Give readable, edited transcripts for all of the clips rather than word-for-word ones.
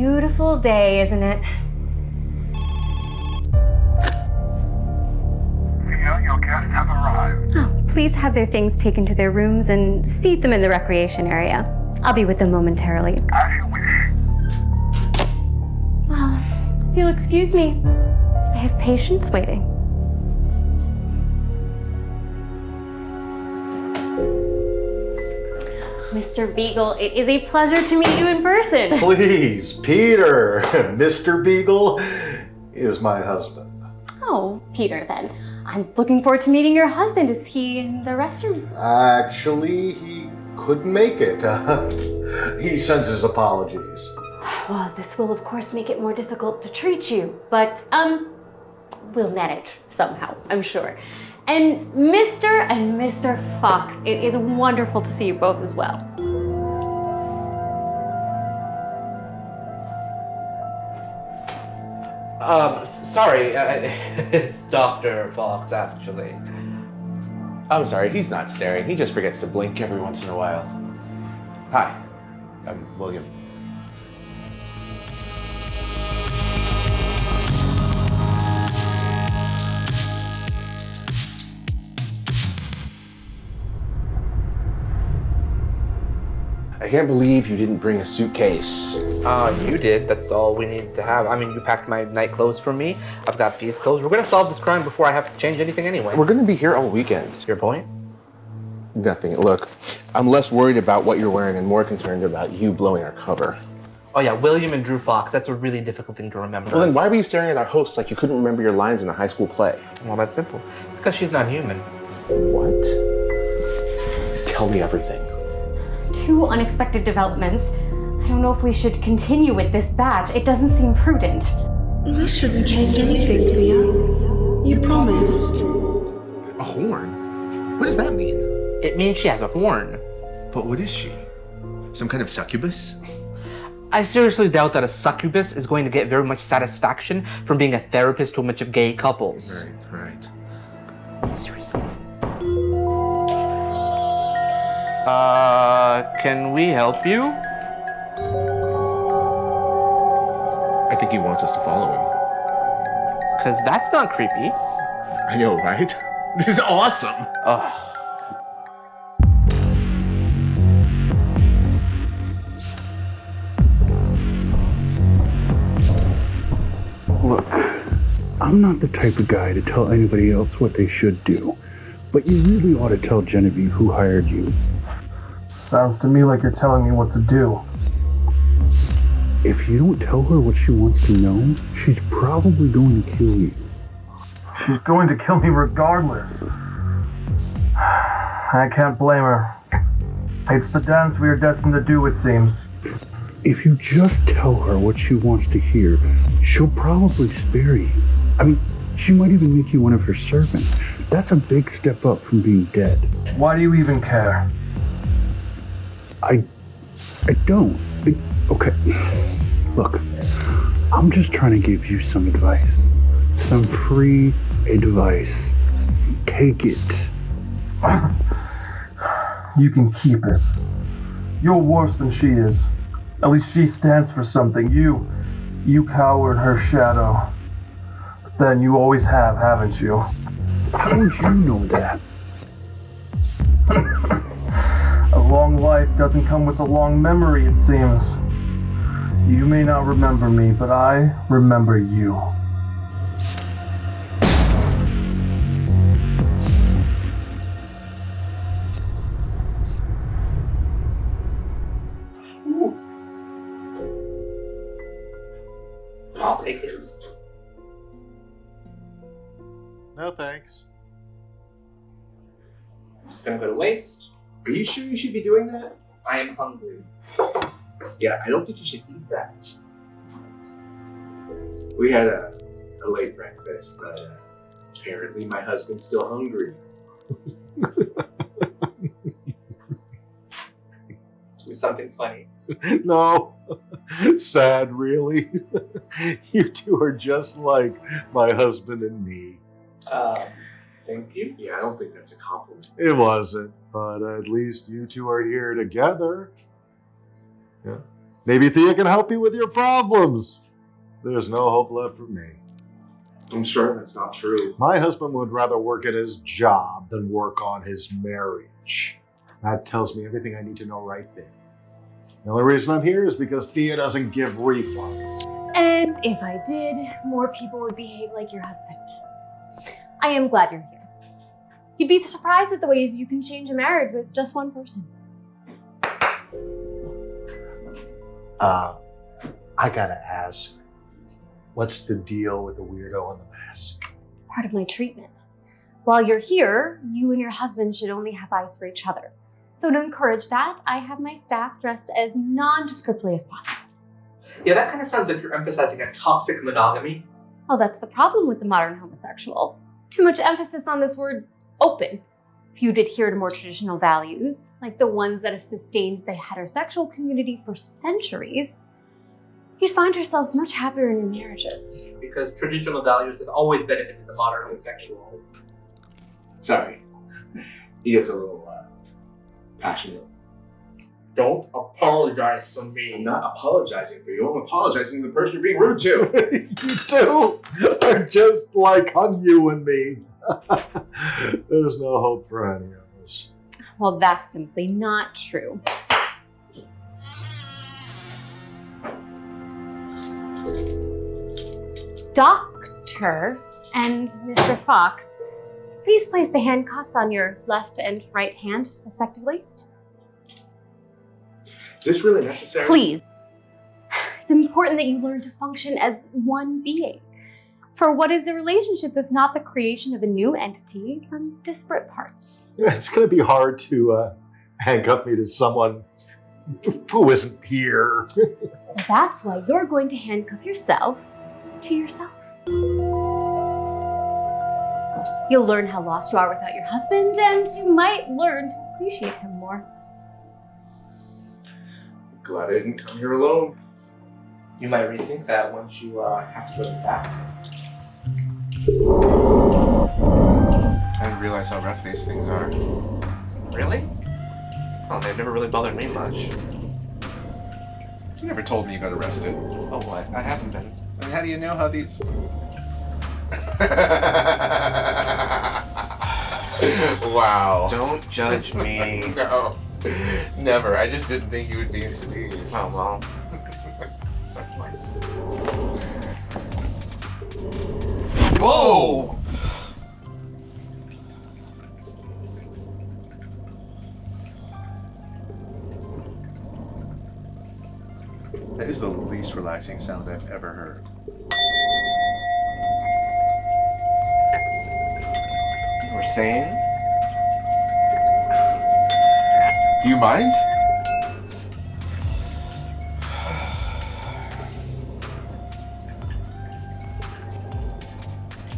beautiful day, isn't it? Thea, your guests have arrived. Oh, please have their things taken to their rooms and seat them in the recreation area. I'll be with them momentarily. As you wish. Well, if you'll excuse me, I have patients waiting. Mr. Beagle, it is a pleasure to meet you in person. Please, Peter. Mr. Beagle is my husband. Oh, Peter, then. I'm looking forward to meeting your husband. Is he in the restroom? Actually, he couldn't make it. He sends his apologies. Well, this will, of course, make it more difficult to treat you, but, we'll manage somehow, I'm sure. And Mr. and Mr. Fox, it is wonderful to see you both as well. Sorry, it's Dr. Fox, actually. I'm sorry, he's not staring. He just forgets to blink every once in a while. Hi, I'm William. I can't believe you didn't bring a suitcase. You did. That's all we needed to have. I mean, you packed my night clothes for me. I've got these clothes. We're gonna solve this crime before I have to change anything anyway. We're gonna be here all weekend. Your point? Nothing. Look, I'm less worried about what you're wearing and more concerned about you blowing our cover. Oh yeah, William and Drew Fox. That's a really difficult thing to remember. Well, then why were you staring at our host like you couldn't remember your lines in a high school play? Well, that's simple. It's because she's not human. What? Tell me everything. 2 unexpected developments. I don't know if we should continue with this badge. It doesn't seem prudent. This shouldn't change anything, Thea. You promised. A horn? What does that mean? It means she has a horn. But what is she? Some kind of succubus? I seriously doubt that a succubus is going to get very much satisfaction from being a therapist to a bunch of gay couples. Right. Seriously. Can we help you? I think he wants us to follow him. 'Cause that's not creepy. I know, right? This is awesome! Ugh. Look, I'm not the type of guy to tell anybody else what they should do, but you really ought to tell Genevieve who hired you. Sounds to me like you're telling me what to do. If you don't tell her what she wants to know, she's probably going to kill you. She's going to kill me regardless. I can't blame her. It's the dance we are destined to do, it seems. If you just tell her what she wants to hear, she'll probably spare you. I mean, she might even make you one of her servants. That's a big step up from being dead. Why do you even care? I don't. Okay. Look, I'm just trying to give you some advice. Some free advice. Take it. You can keep it. You're worse than she is. At least she stands for something. You cower in her shadow. But then you always have, haven't you? How would you know that? A long life doesn't come with a long memory, it seems. You may not remember me, but I remember you. I'll take his. No, thanks. It's gonna go to waste. Are you sure you should be doing that? I am hungry. Yeah, I don't think you should eat that. We had a late breakfast, but apparently my husband's still hungry. Do something funny. No. Sad, really. You two are just like my husband and me. Thank you. Yeah, I don't think that's a compliment. It wasn't, but at least you two are here together. Yeah. Maybe Thea can help you with your problems. There's no hope left for me. I'm sure that's not true. My husband would rather work at his job than work on his marriage. That tells me everything I need to know right there. The only reason I'm here is because Thea doesn't give refunds. And if I did, more people would behave like your husband. I am glad you're here. You'd be surprised at the ways you can change a marriage with just one person. I gotta ask, what's the deal with the weirdo in the mask? It's part of my treatment. While you're here, you and your husband should only have eyes for each other. So to encourage that, I have my staff dressed as nondescriptly as possible. Yeah, that kind of sounds like you're emphasizing a toxic monogamy. Well, that's the problem with the modern homosexual. Too much emphasis on this word open. If you'd adhere to more traditional values, like the ones that have sustained the heterosexual community for centuries, you'd find yourselves much happier in your marriages. Because traditional values have always benefited the modern homosexual. Sorry. He gets a little passionate. Don't apologize to me. I'm not apologizing for you. I'm apologizing to the person you're being rude to. You two are just like on you and me. There's no hope for any of us. Well, that's simply not true. Doctor and Mr. Fox, please place the handcuffs on your left and right hand, respectively. Is this really necessary? Please. It's important that you learn to function as one being. For what is a relationship if not the creation of a new entity from disparate parts? It's going to be hard to handcuff me to someone who isn't here. That's why you're going to handcuff yourself to yourself. You'll learn how lost you are without your husband, and you might learn to appreciate him more. Glad I didn't come here alone. You might rethink that once you have to go to the bathroom. I didn't realize how rough these things are. Really? Oh, they've never really bothered me much. You never told me you got arrested. Oh, what? I haven't been. And how do you know how these... Wow. Don't judge me. No. Never. I just didn't think you would be into these. Oh, well. Whoa! That is the least relaxing sound I've ever heard. You were saying? Do you mind?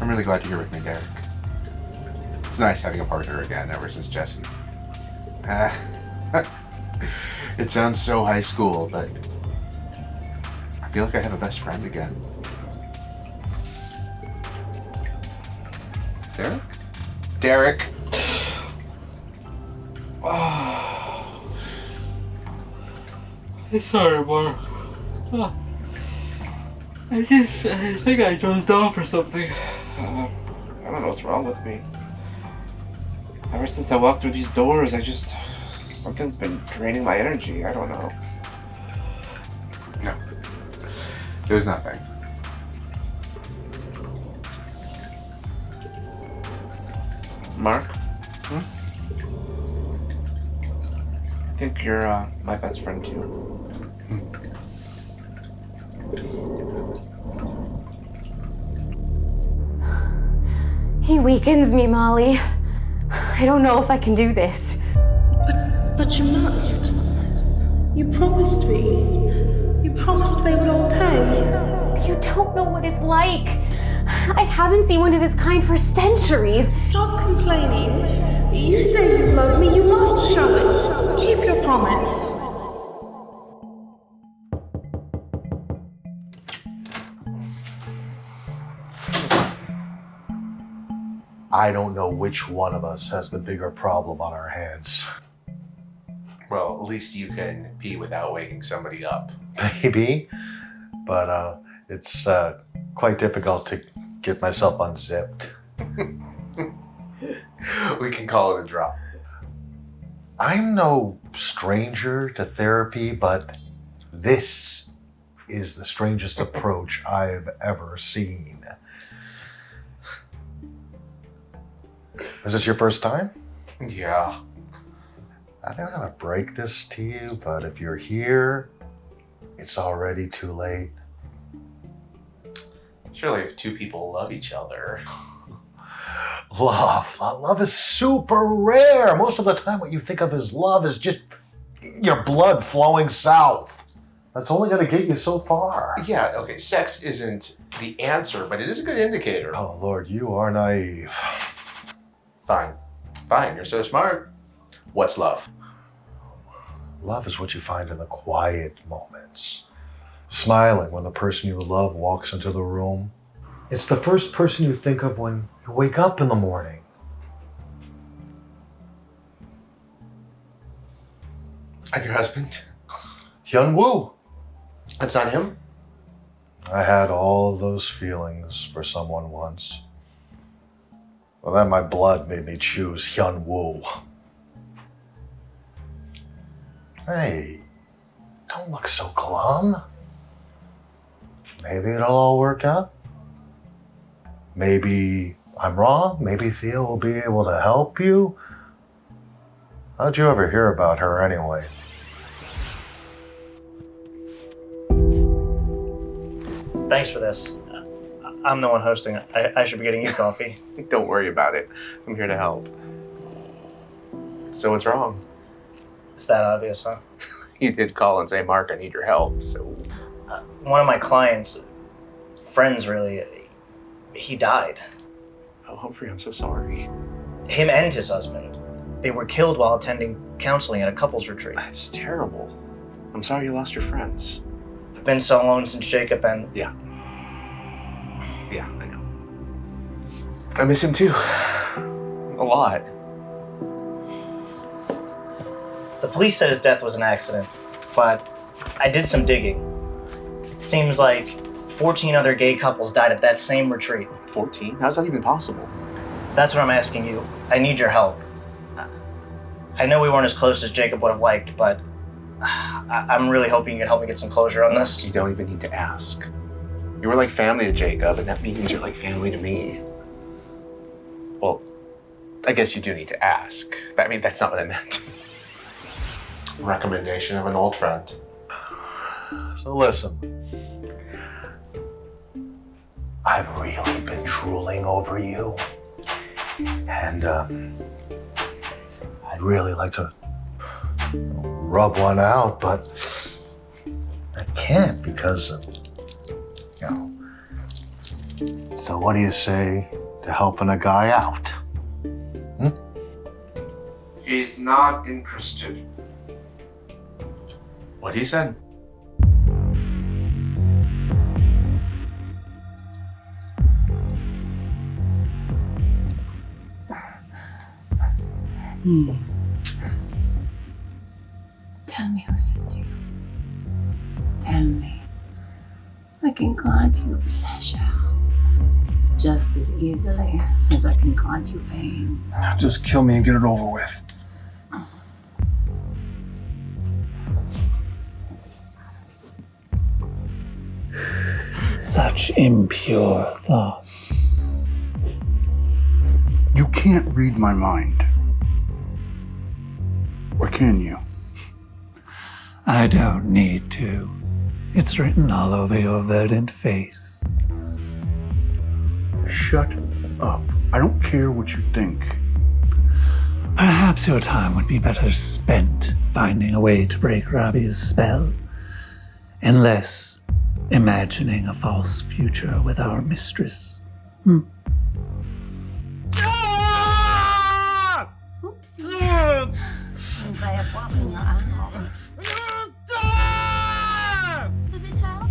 I'm really glad you're here with me, Derek. It's nice having a partner again ever since Jesse. It sounds so high school, but I feel like I have a best friend again. Derek? Derek! Sorry, Mark. I think I dozed off or something. I don't know what's wrong with me. Ever since I walked through these doors, something's been draining my energy. I don't know. No. There's nothing. Mark? I think you're my best friend too. He weakens me, Molly. I don't know if I can do this. But you must. You promised me. You promised they would all pay. You don't know what it's like. I haven't seen one of his kind for centuries. Stop complaining. You say you love me. You must show it. Keep your promise. I don't know which one of us has the bigger problem on our hands. Well, least you can pee without waking somebody up. Maybe, but it's quite difficult to get myself unzipped. We can call it a drop. I'm no stranger to therapy, but this is the strangest approach I've ever seen. Is this your first time? Yeah. I don't want to break this to you, but if you're here, it's already too late. Surely if two people love each other. Love is super rare. Most of the time what you think of as love is just your blood flowing south. That's only going to get you so far. Yeah, okay, sex isn't the answer, but it is a good indicator. Oh, Lord, you are naive. Fine, you're so smart. What's love? Love is what you find in the quiet moments. Smiling when the person you love walks into the room. It's the first person you think of when you wake up in the morning. And your husband? Hyun Woo. That's not him? I had all those feelings for someone once. Well, then my blood made me choose Hyun Woo. Hey, don't look so glum. Maybe it'll all work out. Maybe I'm wrong. Maybe Thea will be able to help you. How'd you ever hear about her anyway? Thanks for this. I'm the one hosting it. I should be getting you coffee. Don't worry about it. I'm here to help. So what's wrong? It's that obvious, huh? You did call and say, Mark, I need your help, so... One of my clients, friends really, he died. Oh, Humphrey, I'm so sorry. Him and his husband. They were killed while attending counseling at a couples retreat. That's terrible. I'm sorry you lost your friends. I've been so alone since Jacob and... Yeah, I know. I miss him too. A lot. The police said his death was an accident, but I did some digging. It seems like 14 other gay couples died at that same retreat. 14? How's that even possible? That's what I'm asking you. I need your help. I know we weren't as close as Jacob would have liked, but I'm really hoping you can help me get some closure on this. You don't even need to ask. You were like family to Jacob, and that means you're like family to me. Well, I guess you do need to ask. I mean, that's not what I meant. Recommendation of an old friend. So listen, I've really been drooling over you, and I'd really like to rub one out, but I can't because, you know. So what do you say to helping a guy out? He's not interested. What he said? Tell me who sent you. Tell me. I can grant you pleasure just as easily as I can grant you pain. Just kill me and get it over with. Such impure thoughts. You can't read my mind. Or can you? I don't need to. It's written all over your verdant face. Shut up. I don't care what you think. Perhaps your time would be better spent finding a way to break Robbie's spell, and less imagining a false future with our mistress. Oops. Seems I have walked in your arm. Does it help?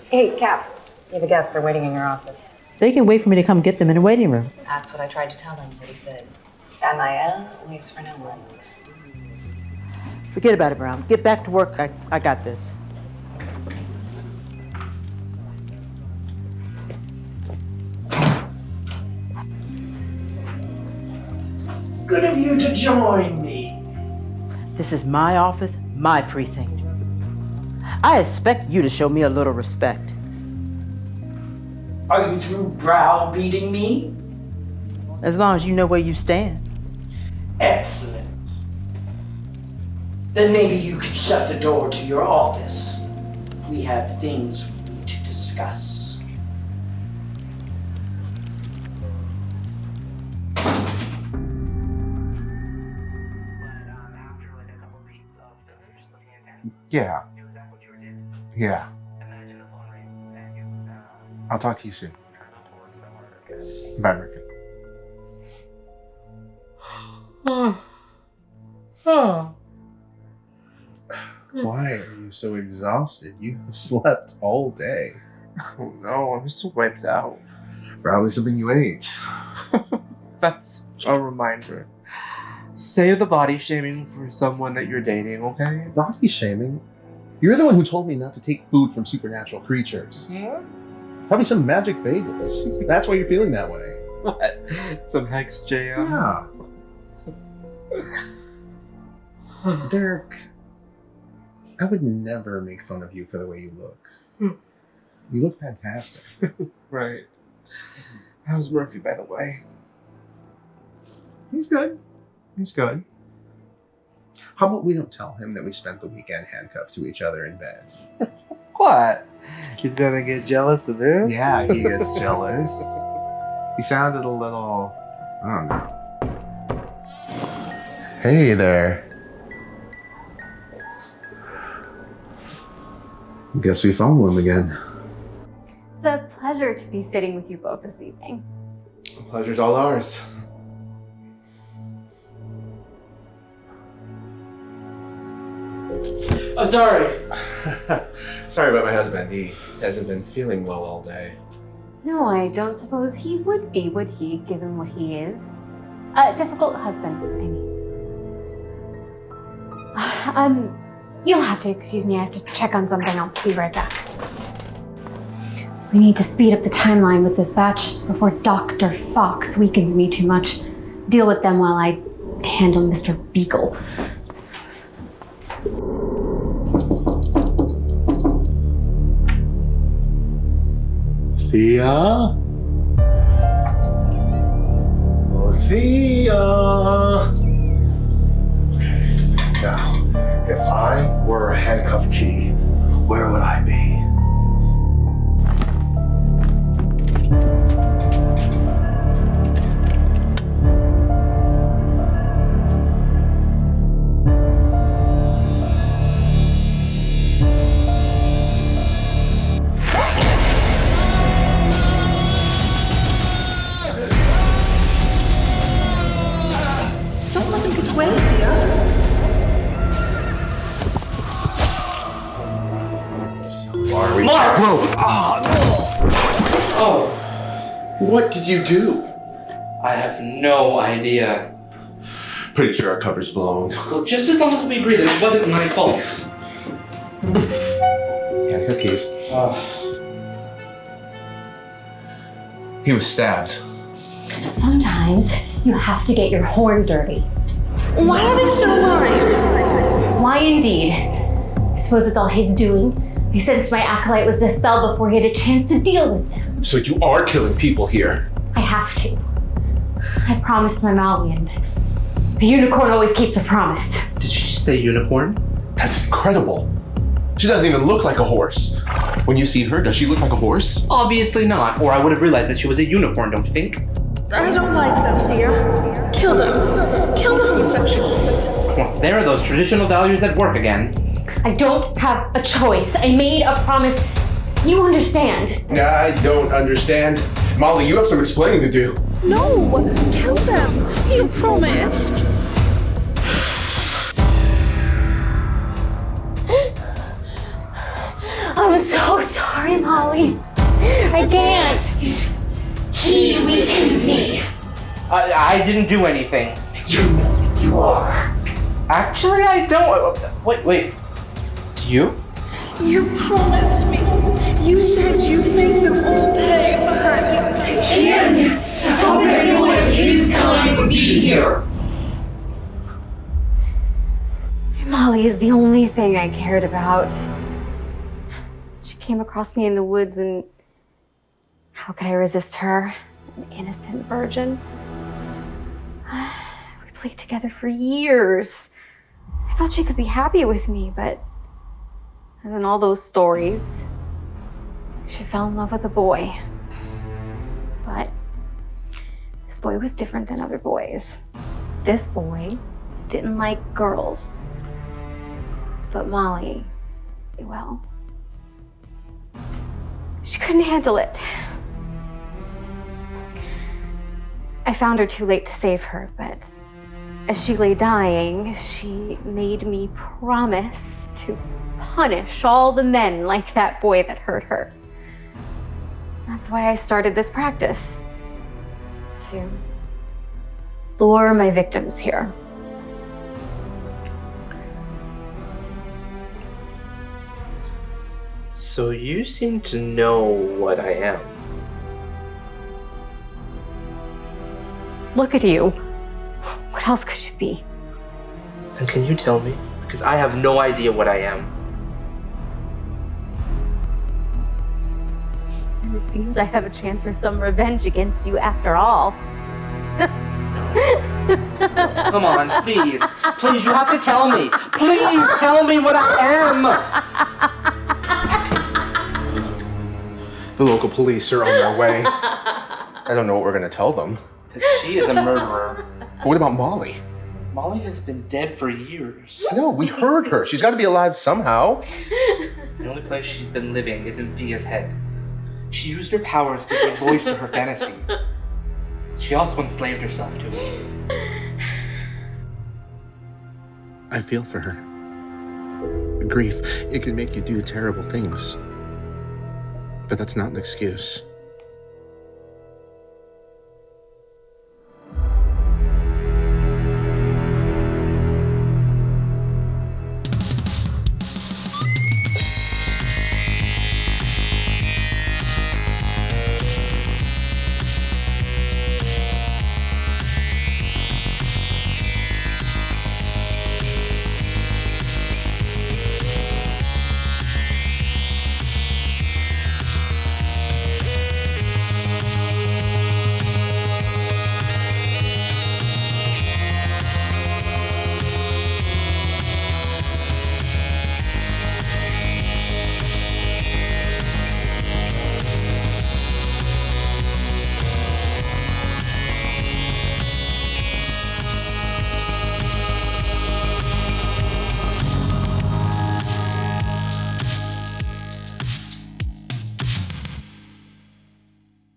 Hey, Cap. You have a guest. They're waiting in your office. They can wait for me to come get them in the waiting room. That's what I tried to tell them, but he said, Samael, waits for no one. Forget about it, Brown. Get back to work. I got this. Good of you to join me. This is my office, my precinct. I expect you to show me a little respect. Are you through browbeating me? As long as you know where you stand. Excellent. Then maybe you could shut the door to your office. We have things we need to discuss. Yeah. Yeah. I'll talk to you soon. Bye, Murphy. Why are you so exhausted? You have slept all day. Oh no, I'm so wiped out. Probably something you ate. That's a reminder. Save the body shaming for someone that you're dating, okay? Body shaming? You're the one who told me not to take food from supernatural creatures. Yeah? Probably some magic bagels. That's why you're feeling that way. What? Some hex jam? Yeah. Derek, I would never make fun of you for the way you look. You look fantastic. Right. How's Murphy, by the way? He's good. He's good. How about we don't tell him that we spent the weekend handcuffed to each other in bed? What? He's gonna get jealous of it? Yeah, he gets jealous. He sounded a little, I don't know. Hey there. Guess we found him again. It's a pleasure to be sitting with you both this evening. The pleasure's all ours. I'm sorry. Sorry about my husband. He hasn't been feeling well all day. No, I don't suppose he would be, would he, given what he is? A difficult husband, I mean. You'll have to excuse me, I have to check on something. I'll be right back. We need to speed up the timeline with this batch before Dr. Fox weakens me too much. Deal with them while I handle Mr. Beagle. Thea? Oh, Thea! Okay, now, if I were a handcuff key, where would I be? Don't let them get away, Thea. Are we? Mark! Whoa! Oh, What did you do? I have no idea. Pretty sure our cover's blown. Well, just as long as we agree that it wasn't my fault. Handcuff keys. He was stabbed. Sometimes you have to get your horn dirty. Why are they still alive? Why indeed? I suppose it's all his doing. I sensed my acolyte was dispelled before he had a chance to deal with them. So you are killing people here. I have to. I promised my Molly, and a unicorn always keeps a promise. Did she just say unicorn? That's incredible. She doesn't even look like a horse. When you see her, does she look like a horse? Obviously not, or I would have realized that she was a unicorn, don't you think? I don't like them, Thea. Kill them. Kill the homosexuals. Well, there are those traditional values at work again. I don't have a choice. I made a promise. You understand. I don't understand. Molly, you have some explaining to do. No! Kill them! You promised! I'm so sorry, Molly. I can't. I didn't do anything. You are. Actually, I don't. Wait. Do you? You promised me. You said you'd make them all pay for her to. I can't. How can anyone of his kind be here? Molly is the only thing I cared about. She came across me in the woods, and how could I resist her? An innocent virgin. We played together for years. I thought she could be happy with me, but and then all those stories, she fell in love with a boy. But this boy was different than other boys. This boy didn't like girls. But Molly, well, she couldn't handle it. I found her too late to save her, but as she lay dying, she made me promise to punish all the men like that boy that hurt her. That's why I started this practice, to lure my victims here. So you seem to know what I am. Look at you. What else could you be? Then can you tell me? Because I have no idea what I am. And it seems I have a chance for some revenge against you after all. Come on, please. Please, you have to tell me. Please tell me what I am. The local police are on their way. I don't know what we're gonna tell them. That she is a murderer. But what about Molly? Molly has been dead for years. No, we heard her. She's gotta be alive somehow. The only place she's been living is in Thea's head. She used her powers to give voice to her fantasy. She also enslaved herself to it. I feel for her. Grief, it can make you do terrible things. But that's not an excuse.